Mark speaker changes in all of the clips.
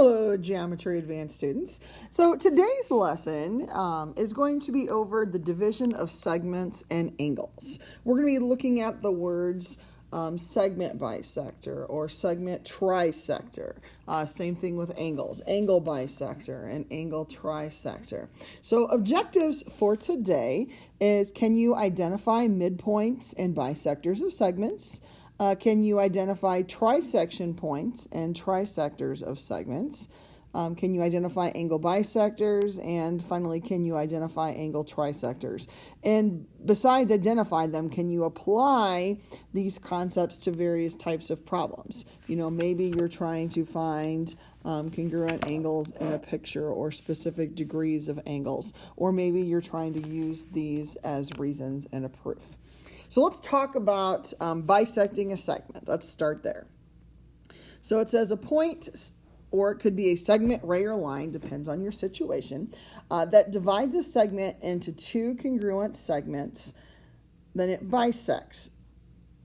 Speaker 1: Hello, Geometry Advanced students. So today's lesson is going to be over the division of segments and angles. We're going to be looking at the words segment bisector or segment trisector. Same thing with angles, angle bisector and angle trisector. So objectives for today is, can you identify midpoints and bisectors of segments? Can you identify trisection points and trisectors of segments? Can you identify angle bisectors? And finally, can you identify angle trisectors? And besides identify them, can you apply these concepts to various types of problems? You know, maybe you're trying to find congruent angles in a picture or specific degrees of angles, or maybe you're trying to use these as reasons in a proof. So let's talk about bisecting a segment. Let's start there. So it says a point, or it could be a segment, ray, or line, depends on your situation, that divides a segment into two congruent segments, then it bisects,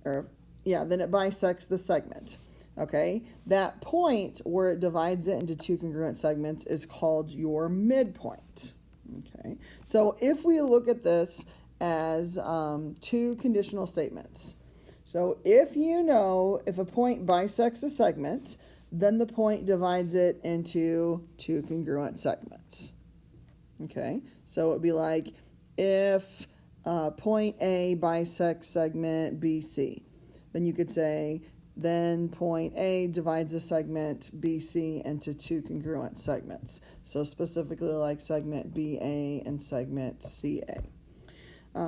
Speaker 1: then it bisects the segment. Okay, that point where it divides it into two congruent segments is called your midpoint. Okay, so if we look at this as two conditional statements. So if you know if a point bisects a segment, then the point divides it into two congruent segments. Okay, so it would be like if point A bisects segment BC, then you could say then point A divides a segment BC into two congruent segments. So specifically like segment BA and segment CA.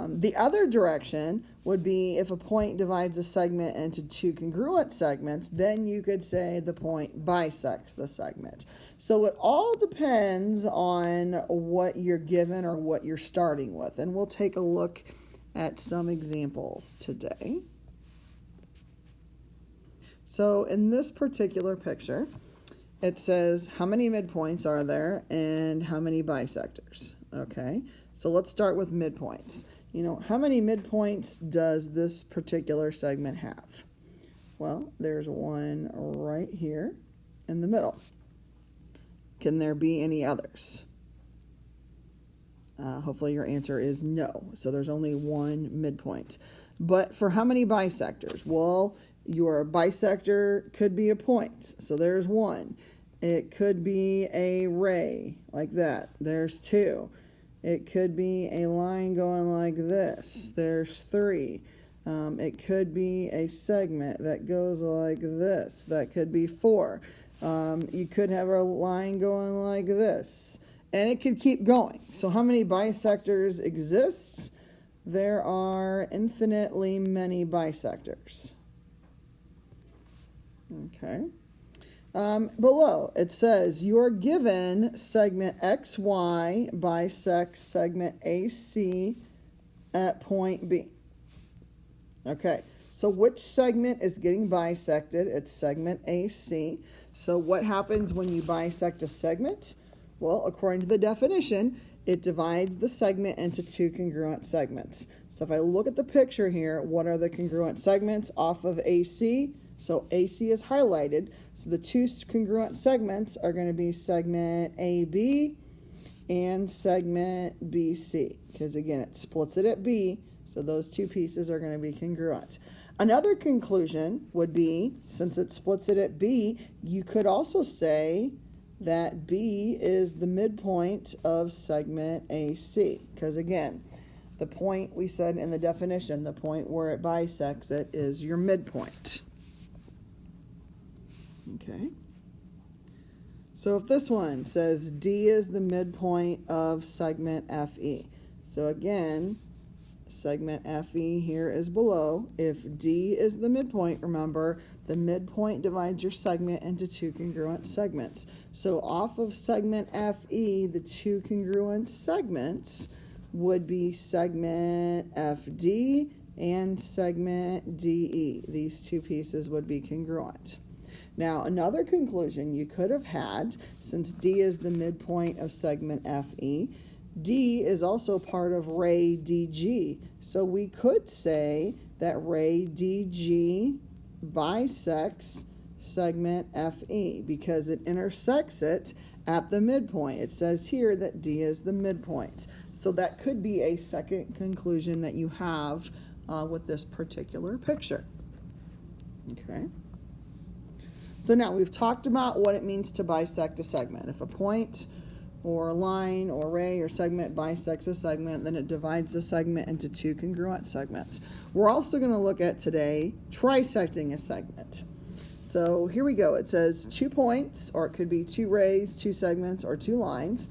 Speaker 1: The other direction would be if a point divides a segment into two congruent segments, then you could say the point bisects the segment. So it all depends on what you're given or what you're starting with. And we'll take a look at some examples today. So in this particular picture, it says how many midpoints are there and how many bisectors. Okay, so let's start with midpoints. You know, how many midpoints does this particular segment have? Well, there's one right here in the middle. Can there be any others? Hopefully your answer is no. So there's only one midpoint. But for how many bisectors? Well, your bisector could be a point. So there's one. It could be a ray like that. There's two. It could be a line going like this. There's three. It could be a segment that goes like this. That could be four. You could have a line going like this. And it could keep going. So how many bisectors exist? There are infinitely many bisectors. Okay. Below, it says you are given segment XY bisects segment AC at point B. Okay, so which segment is getting bisected? It's segment AC. So what happens when you bisect a segment? Well, according to the definition, it divides the segment into two congruent segments. So if I look at the picture here, what are the congruent segments off of AC? So AC is highlighted. So the two congruent segments are going to be segment AB and segment BC. Because again, it splits it at B. So those two pieces are going to be congruent. Another conclusion would be, since it splits it at B, you could also say that B is the midpoint of segment AC. Because again, the point we said in the definition, the point where it bisects it is your midpoint. Okay, so if this one says D is the midpoint of segment FE, so again, segment FE here is below. If D is the midpoint, remember, the midpoint divides your segment into two congruent segments. So off of segment FE, the two congruent segments would be segment FD and segment DE. These two pieces would be congruent. Now, another conclusion you could have had, since D is the midpoint of segment FE, D is also part of ray DG. So we could say that ray DG bisects segment FE because it intersects it at the midpoint. It says here that D is the midpoint. So that could be a second conclusion that you have with this particular picture. Okay. So now we've talked about what it means to bisect a segment. If a point or a line or ray or segment bisects a segment, then it divides the segment into two congruent segments. We're also going to look at today trisecting a segment. So here we go. It says 2 points, or it could be 2 rays, 2 segments, or 2 lines.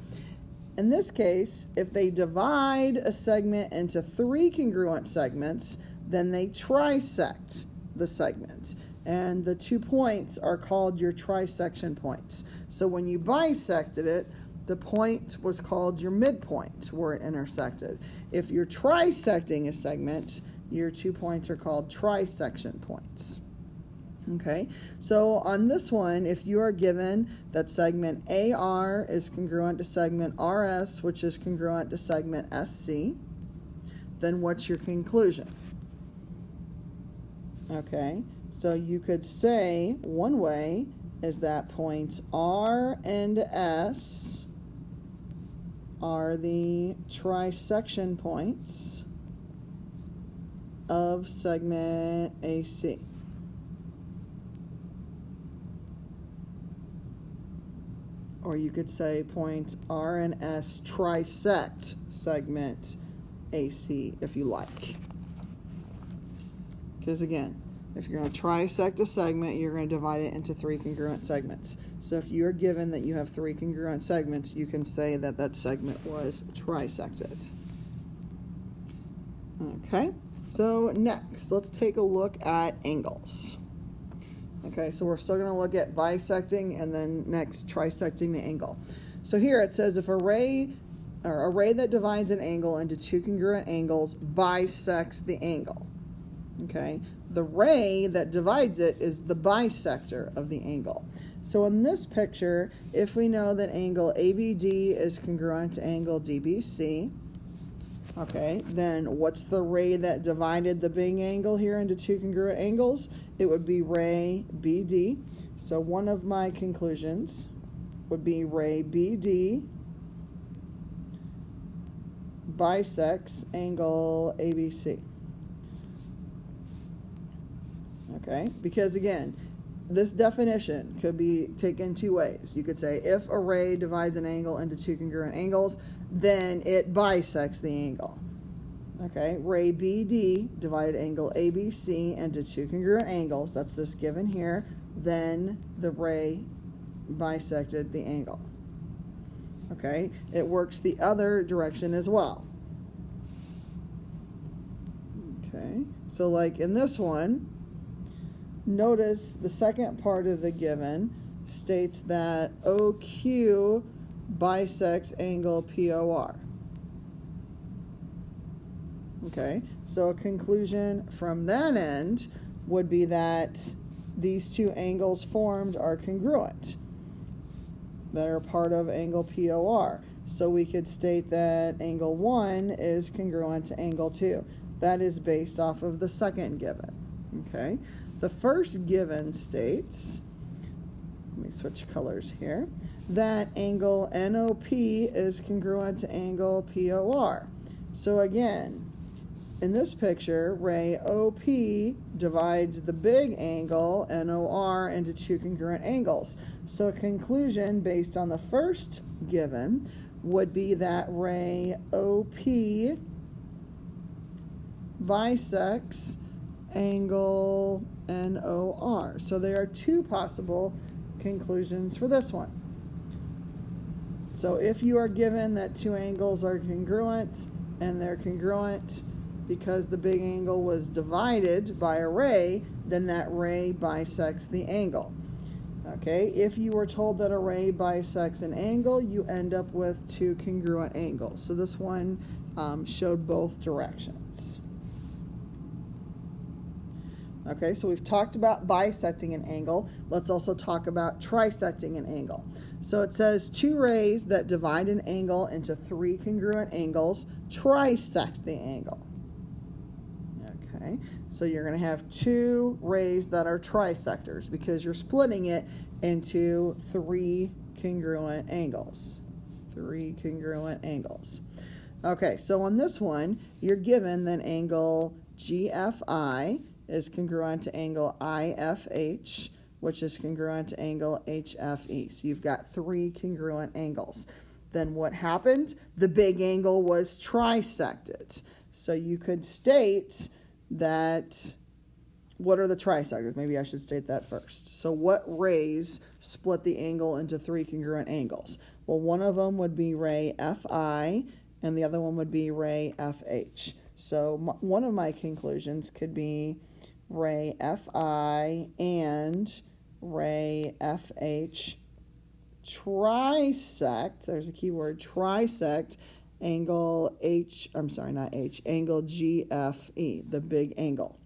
Speaker 1: In this case, if they divide a segment into 3 congruent segments, then they trisect the segment. And the 2 points are called your trisection points. So when you bisected it, the point was called your midpoint where it intersected. If you're trisecting a segment, your 2 points are called trisection points. Okay, so on this one, if you are given that segment AR is congruent to segment RS, which is congruent to segment SC, then what's your conclusion? Okay, so you could say one way is that points R and S are the trisection points of segment AC. Or you could say points R and S trisect segment AC if you like. Because again, if you're going to trisect a segment, you're going to divide it into 3 congruent segments. So if you're given that you have 3 congruent segments, you can say that that segment was trisected. Okay, so next, let's take a look at angles. Okay, so we're still going to look at bisecting and then next trisecting the angle. So here it says if a ray that divides an angle into 2 congruent angles bisects the angle. Okay, the ray that divides it is the bisector of the angle. So in this picture, if we know that angle ABD is congruent to angle DBC, okay, then what's the ray that divided the big angle here into 2 congruent angles? It would be ray BD. So one of my conclusions would be ray BD bisects angle ABC. Okay, because again, this definition could be taken 2 ways. You could say if a ray divides an angle into 2 congruent angles, then it bisects the angle. Okay, ray BD divided angle ABC into 2 congruent angles, that's this given here, then the ray bisected the angle. Okay, it works the other direction as well. Okay, so like in this one, notice the second part of the given states that OQ bisects angle POR. Okay, so a conclusion from that end would be that these 2 angles formed are congruent, that are part of angle POR. So we could state that angle 1 is congruent to angle 2. That is based off of the second given. Okay, the first given states, let me switch colors here, that angle NOP is congruent to angle POR. So again, in this picture, ray OP divides the big angle NOR into 2 congruent angles. So a conclusion based on the first given would be that ray OP bisects angle NOR. So there are 2 possible conclusions for this one. So if you are given that 2 angles are congruent, and they're congruent because the big angle was divided by a ray, then that ray bisects the angle. Okay, if you were told that a ray bisects an angle, you end up with 2 congruent angles. So this one showed both directions. Okay, so we've talked about bisecting an angle. Let's also talk about trisecting an angle. So it says 2 rays that divide an angle into 3 congruent angles trisect the angle. Okay, Okay, so you're going to have two rays that are trisectors because you're splitting it into three congruent angles. Three congruent angles. Okay, so on this one, you're given that angle GFI is congruent to angle IFH, which is congruent to angle HFE. So you've got three congruent angles. Then what happened? The big angle was trisected. So you could state that, what are the trisectors? Maybe I should state that first. So what rays split the angle into three congruent angles? Well, one of them would be ray Fi, and the other one would be ray FH. So one of my conclusions could be ray Fi and ray FH trisect, there's a key word, trisect angle angle GFE, the big angle.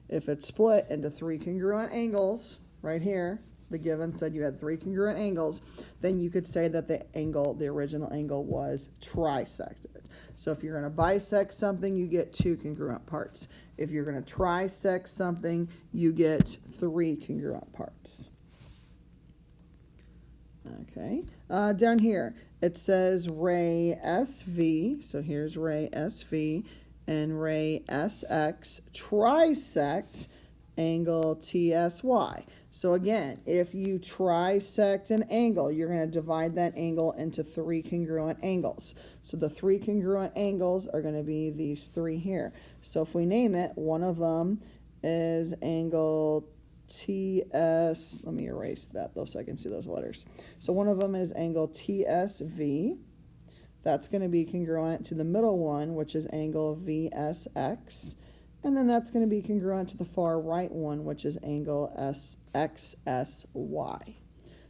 Speaker 1: If it's split into three congruent angles, right here, the given said you had three congruent angles, then you could say that the original angle was trisected. So if you're going to bisect something, you get two congruent parts. If you're going to trisect something, you get three congruent parts. Okay, down here it says ray SV, so here's ray SV, and ray SX trisect angle TSY. So again, if you trisect an angle, you're going to divide that angle into three congruent angles. So the three congruent angles are going to be these three here. So if we name it, one of them is angle TS, let me erase that though so I can see those letters. So one of them is angle TSV. That's going to be congruent to the middle one, which is angle VSX. And then that's going to be congruent to the far right one, which is angle XSY.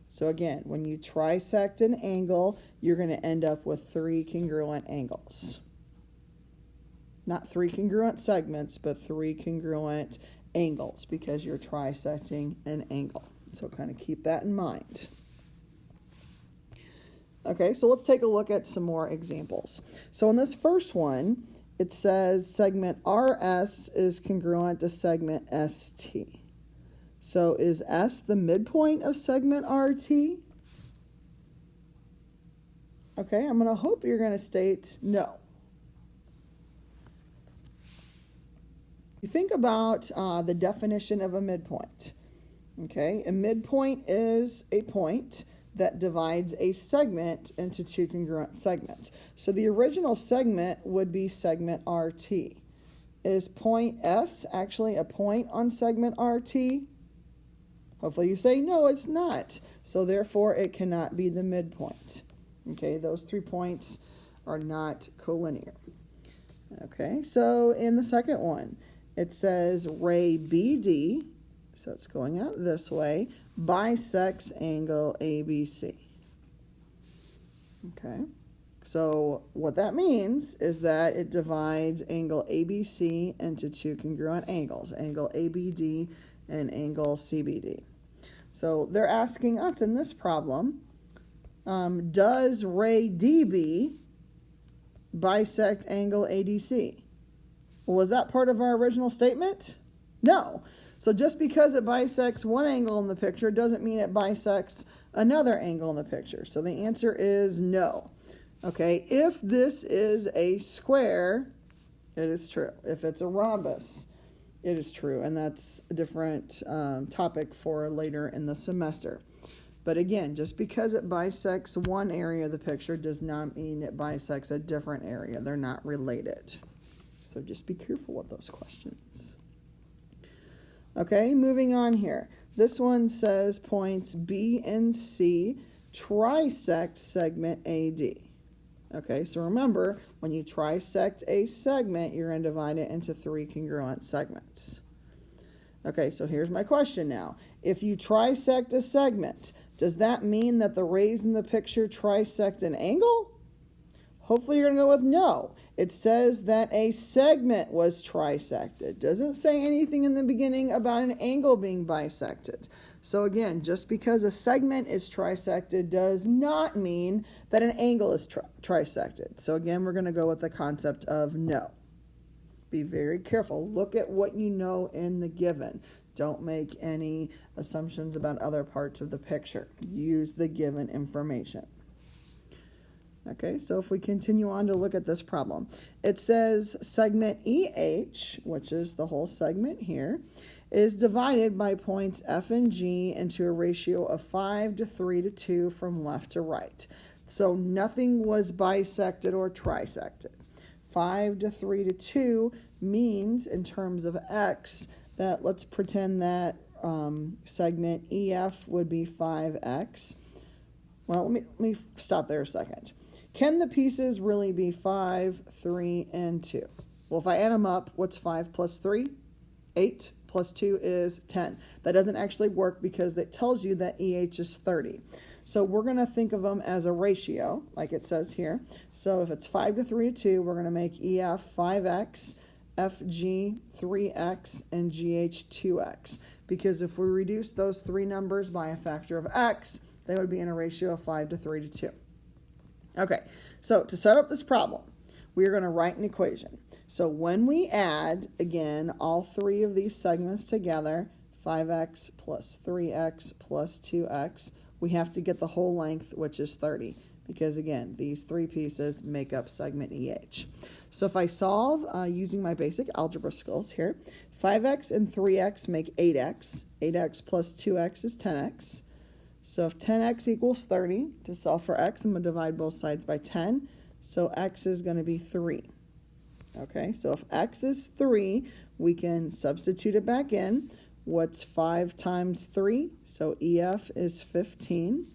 Speaker 1: So again, when you trisect an angle, you're going to end up with three congruent angles. Not three congruent segments, but three congruent angles because you're trisecting an angle. So kind of keep that in mind. Okay, so let's take a look at some more examples. So in this first one, it says segment RS is congruent to segment ST. So is S the midpoint of segment RT? Okay, I'm going to hope you're going to state no. You think about the definition of a midpoint. Okay, a midpoint is a point that divides a segment into two congruent segments. So the original segment would be segment RT. Is point S actually a point on segment RT? Hopefully you say no, it's not. So therefore it cannot be the midpoint. Okay, those 3 points are not collinear. Okay, so in the second one, it says ray BD, so it's going out this way, bisects angle ABC. Okay, so what that means is that it divides angle ABC into two congruent angles, angle ABD and angle CBD. So they're asking us in this problem, does ray DB bisect angle ADC? Was that part of our original statement? No. So just because it bisects one angle in the picture doesn't mean it bisects another angle in the picture. So the answer is no. Okay, if this is a square, it is true. If it's a rhombus, it is true. And that's a different topic for later in the semester. But again, just because it bisects one area of the picture does not mean it bisects a different area. They're not related. So just be careful with those questions. Okay, moving on here. This one says points B and C trisect segment AD. Okay, so remember, when you trisect a segment, you're going to divide it into three congruent segments. Okay, so here's my question now. If you trisect a segment, does that mean that the rays in the picture trisect an angle? Hopefully you're going to go with no. It says that a segment was trisected. It doesn't say anything in the beginning about an angle being bisected. So again, just because a segment is trisected does not mean that an angle is trisected. So again, we're going to go with the concept of no. Be very careful. Look at what you know in the given. Don't make any assumptions about other parts of the picture. Use the given information. Okay, so if we continue on to look at this problem, it says segment EH, which is the whole segment here, is divided by points F and G into a ratio of 5 to 3 to 2 from left to right. So nothing was bisected or trisected. 5 to 3 to 2 means, in terms of x, that let's pretend that segment EF would be 5x. Well, let me stop there a second. Can the pieces really be 5, 3, and 2? Well, if I add them up, what's 5 plus 3? 8 plus 2 is 10. That doesn't actually work because it tells you that EH is 30. So we're going to think of them as a ratio, like it says here. So if it's 5 to 3 to 2, we're going to make EF 5x, FG 3x, and GH 2x. Because if we reduce those three numbers by a factor of x, they would be in a ratio of 5 to 3 to 2. Okay, so to set up this problem, we are going to write an equation. So when we add, again, all three of these segments together, 5x plus 3x plus 2x, we have to get the whole length, which is 30. Because, again, these three pieces make up segment EH. So if I solve using my basic algebra skills here, 5x and 3x make 8x. 8x plus 2x is 10x. So if 10x equals 30, to solve for x, I'm going to divide both sides by 10. So x is going to be 3. Okay, so if x is 3, we can substitute it back in. What's 5 times 3? So EF is 15.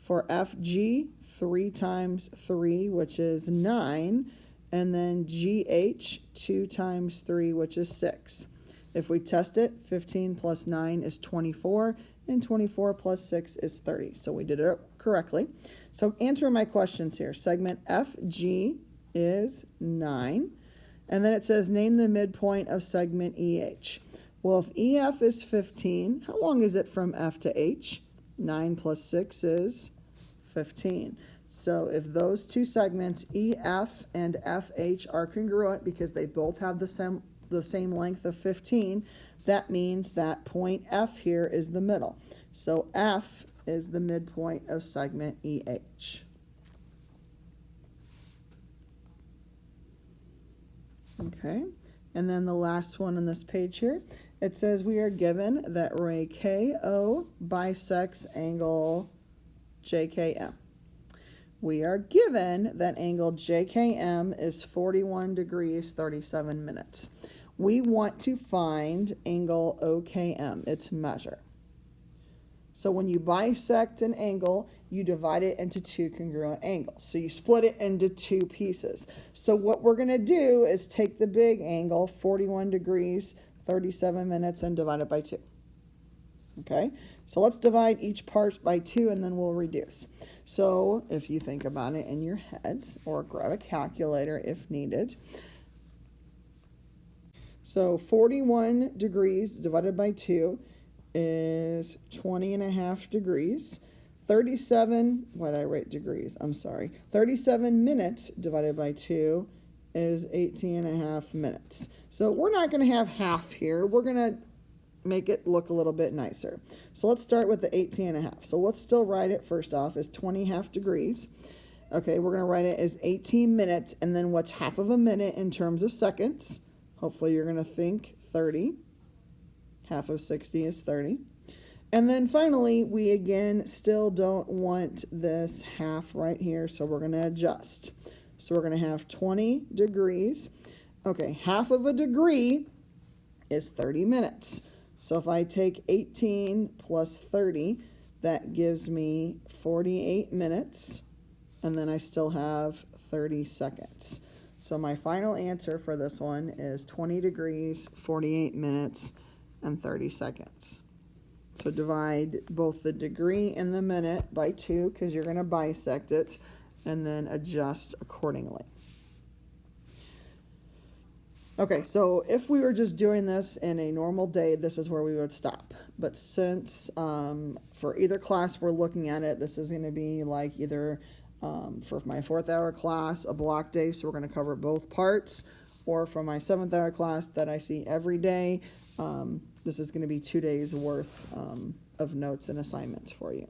Speaker 1: For FG, 3 times 3, which is 9. And then GH, 2 times 3, which is 6. If we test it, 15 plus 9 is 24. And 24 plus 6 is 30. So we did it correctly. So answer my questions here. Segment FG is 9. And then it says name the midpoint of segment EH. Well, if EF is 15, how long is it from F to H? 9 plus 6 is 15. So if those two segments, EF and FH, are congruent because they both have the same length of 15, that means that point F here is the middle. So F is the midpoint of segment EH. Okay, and then the last one on this page here, it says we are given that ray KO bisects angle JKM. We are given that angle JKM is 41 degrees 37 minutes. We want to find angle OKM, its measure. So when you bisect an angle, you divide it into two congruent angles. So you split it into two pieces. So what we're going to do is take the big angle, 41 degrees, 37 minutes, and divide it by 2. Okay, so let's divide each part by 2 and then we'll reduce. So if you think about it in your head, or grab a calculator if needed. So 41 degrees divided by 2 is 20.5 degrees. 37 minutes divided by 2 is 18.5 minutes. So we're not going to have half here. We're going to make it look a little bit nicer. So let's start with the 18.5. So let's still write it first off as 20.5 degrees. Okay, we're going to write it as 18 minutes, and then what's half of a minute in terms of seconds? Hopefully you're going to think 30. Half of 60 is 30. And then finally, we again still don't want this half right here, so we're going to adjust. So we're going to have 20 degrees. Okay, half of a degree is 30 minutes. So if I take 18 plus 30, that gives me 48 minutes. And then I still have 30 seconds. So my final answer for this one is 20 degrees, 48 minutes, and 30 seconds. So divide both the degree and the minute by 2 because you're going to bisect it, and then adjust accordingly. Okay, so if we were just doing this in a normal day, this is where we would stop. But since for either class we're looking at it, this is going to be like either for my 4th hour class, a block day, so we're going to cover both parts, or from my 7th hour class that I see every day, this is going to be 2 days worth of notes and assignments for you.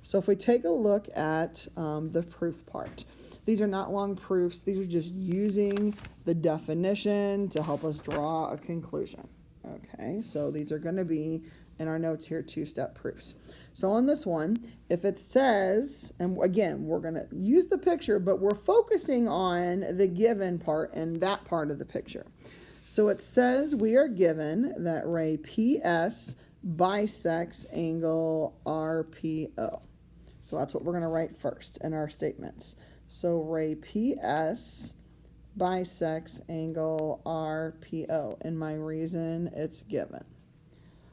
Speaker 1: So if we take a look at the proof part, these are not long proofs. These are just using the definition to help us draw a conclusion. Okay, so these are going to be in our notes here 2-step proofs. So on this one, if it says, and again, we're going to use the picture, but we're focusing on the given part and that part of the picture. So it says we are given that ray PS bisects angle RPO. So that's what we're going to write first in our statements. So ray PS bisects angle RPO. And my reason, it's given.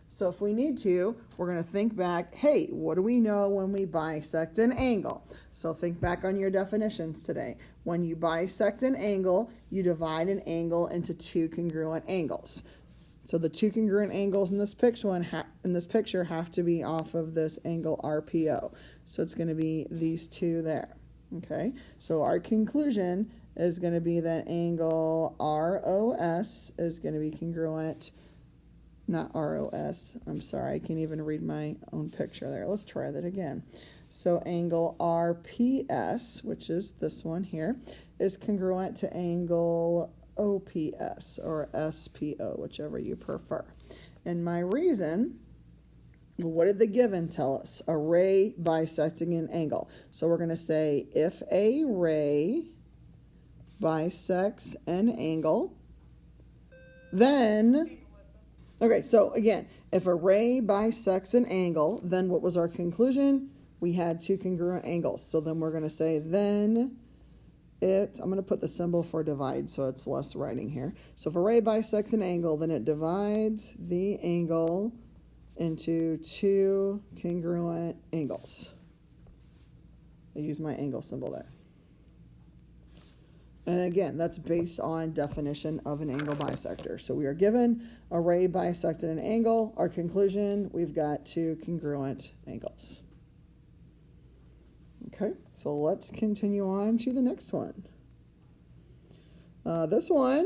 Speaker 1: So if we need to, we're going to think back, hey, what do we know when we bisect an angle? So think back on your definitions today. When you bisect an angle, you divide an angle into 2 congruent angles. So the 2 congruent angles in this picture have to be off of this angle RPO. So it's going to be these 2 there. Okay, so our conclusion is going to be that angle ROS is going to be congruent. Not ROS, I'm sorry, I can't even read my own picture there. Let's try that again. So angle RPS, which is this one here, is congruent to angle OPS or SPO, whichever you prefer. And my reason, what did the given tell us? A ray bisecting an angle. So we're going to say if a ray bisects an angle, then... Okay, so again, if a ray bisects an angle, then what was our conclusion? We had 2 congruent angles. So then we're going to say then I'm going to put the symbol for divide so it's less writing here. So if a ray bisects an angle, then it divides the angle into 2 congruent angles. I use my angle symbol there. And again, that's based on definition of an angle bisector. So we are given a ray bisected an angle. Our conclusion, we've got 2 congruent angles. Okay, so let's continue on to the next one. This one,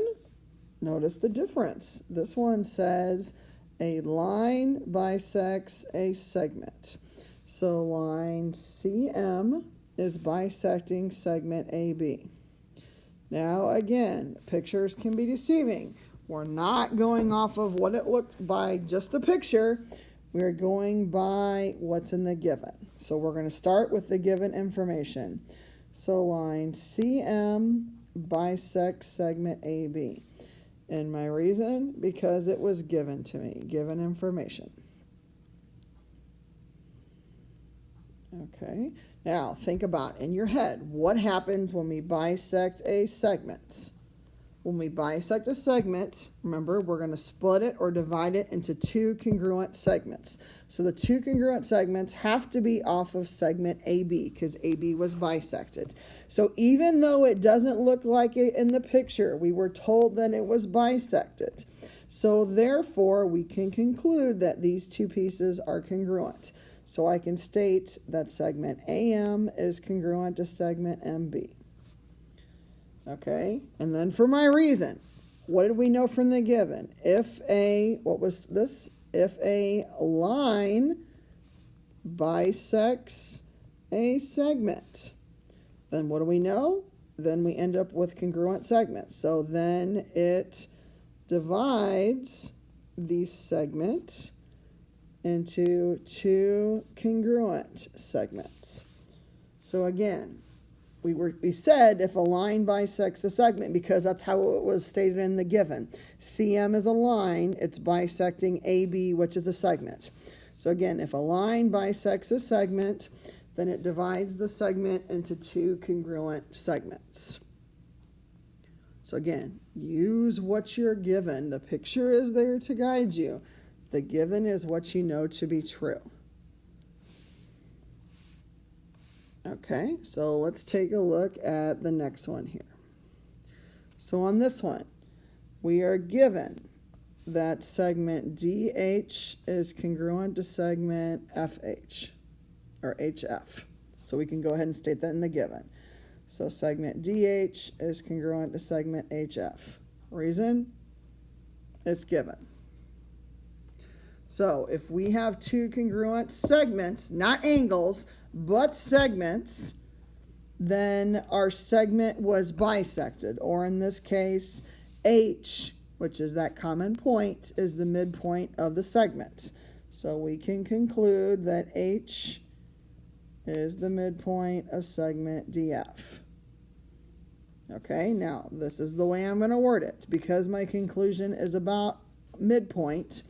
Speaker 1: notice the difference. This one says a line bisects a segment. So line CM is bisecting segment AB. Now, again, pictures can be deceiving. We're not going off of what it looked by just the picture. We're going by what's in the given. So we're going to start with the given information. So line CM bisects segment AB. And my reason, because it was given to me, given information. Okay, now think about in your head, what happens when we bisect a segment? When we bisect a segment, remember, we're going to split it or divide it into 2 congruent segments. So the 2 congruent segments have to be off of segment AB because AB was bisected. So even though it doesn't look like it in the picture, we were told that it was bisected. So therefore, we can conclude that these 2 pieces are congruent. So I can state that segment AM is congruent to segment MB. Okay, and then for my reason, what did we know from the given? If a line bisects a segment, then what do we know? Then we end up with congruent segments. So then it divides the segment into 2 congruent segments. So again, we said if a line bisects a segment because that's how it was stated in the given. CM is a line, it's bisecting AB, which is a segment. So again, if a line bisects a segment, then it divides the segment into 2 congruent segments. So again, use what you're given. The picture is there to guide you. The given is what you know to be true. Okay, so let's take a look at the next one here. So on this one, we are given that segment DH is congruent to segment FH, or HF. So we can go ahead and state that in the given. So segment DH is congruent to segment HF. Reason? It's given. So if we have two congruent segments, not angles, but segments, then our segment was bisected, or in this case, H, which is that common point, is the midpoint of the segment. So we can conclude that H is the midpoint of segment DF. Okay, now this is the way I'm going to word it. Because my conclusion is about midpoint,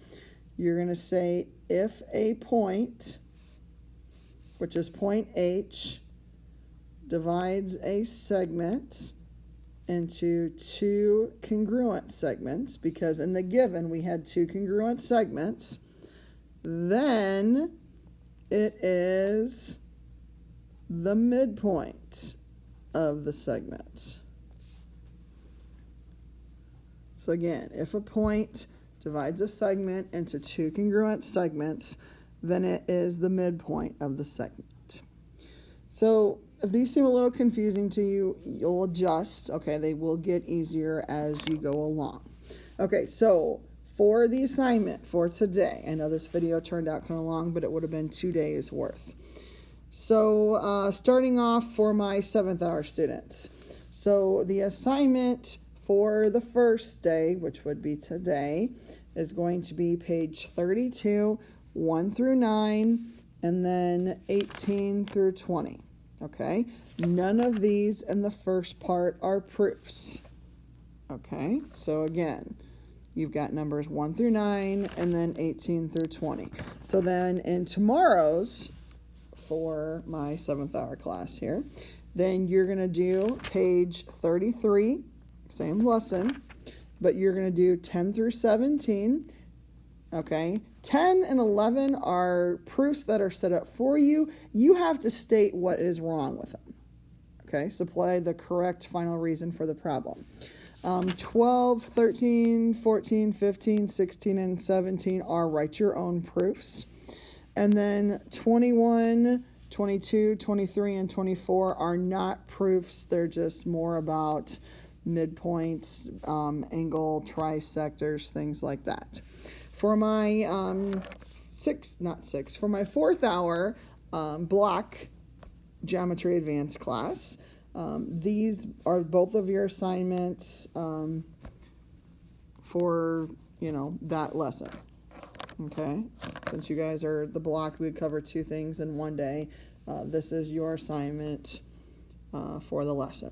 Speaker 1: you're going to say if a point, which is point H, divides a segment into two congruent segments, because in the given we had two congruent segments, then it is the midpoint of the segment. So again, if a point divides a segment into two congruent segments, then it is the midpoint of the segment. So if these seem a little confusing to you, you'll adjust. Okay, they will get easier as you go along. Okay, so for the assignment for today, I know this video turned out kind of long, but it would have been 2 days worth. So starting off for my 7th hour students. So the assignment for the first day, which would be today, is going to be page 32, 1 through 9, and then 18 through 20. Okay, none of these in the first part are proofs. Okay, so again, you've got numbers 1 through 9 and then 18 through 20. So then in tomorrow's, for my 7th hour class here, then you're going to do page 33, same lesson, but you're going to do 10 through 17. Okay, 10 and 11 are proofs that are set up for you. You have to state what is wrong with them. Okay, supply the correct final reason for the problem. 12, 13, 14, 15, 16, and 17 are write your own proofs. And then 21, 22, 23, and 24 are not proofs. They're just more about midpoints, angle, trisectors, things like that. For my for my 4th hour block geometry advanced class, these are both of your assignments for, that lesson. Okay, since you guys are the block, we cover 2 things in 1 day. This is your assignment for the lesson.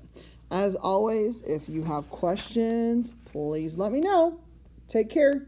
Speaker 1: As always, if you have questions, please let me know. Take care.